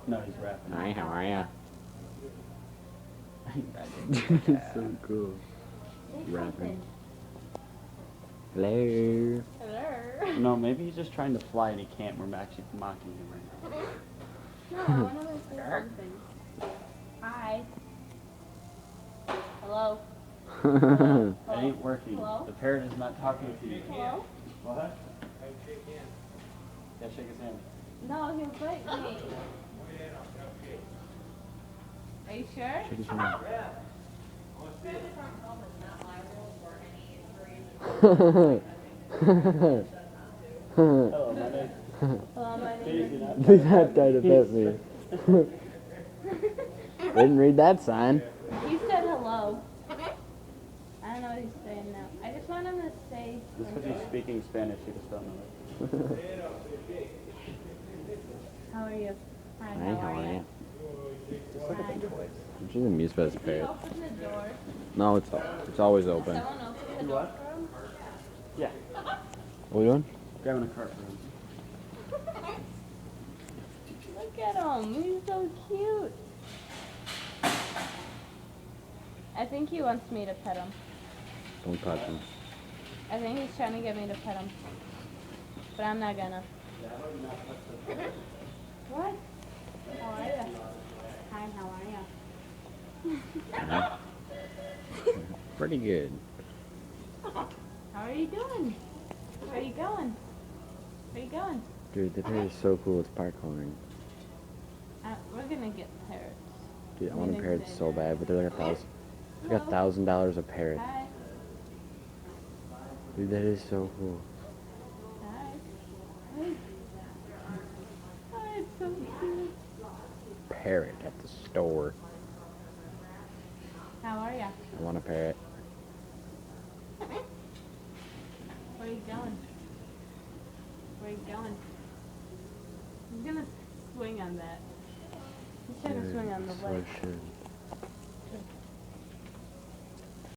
No, he's rapping. Hi, how are ya? It's So cool. Rapping. Hello. Hello. No, maybe he's just trying to fly and he can't. We're actually mocking him right No, I want to say something. Hi. Hello. now. It ain't working. Hello? The parrot is not talking to you. Hello? What? Yeah, shake his hand. No, he'll bite me. Are you sure? Shake his hand. Hello, my name. Hello, my name Daisy, is... not He's not trying to pet me. Didn't read that sign. He said hello. I don't know what he's saying now. I just want him to say... Just because he's speaking Spanish, you just don't know it. How are you? Hi, Hi, how are ya? Just look at the toys. I'm just amused by this Can you parrot. open the door? No, it's always open. Someone open the You door what? for him? Yeah, What are we doing? grabbing a cart for him. Look at him. He's so cute. I think he wants me to pet him. Don't touch him. I think he's trying to get me to pet him. But I'm not gonna. What? How are you? Hi, how are you? Pretty good. How are you doing? Where are you going? Where are you going? Dude, the parrot is so cool. It's parkouring. We're gonna get parrots. Dude, I want a parrot so bad, but they're like Hello? $1,000 a parrot. Hi. Dude, that is so cool. Hi. Hi. Oh, it's so cute. Parrot at the store. How are ya? I want a parrot. Where are you going? Where are you going? He's gonna swing on that. He's trying to swing on the So leg. shit.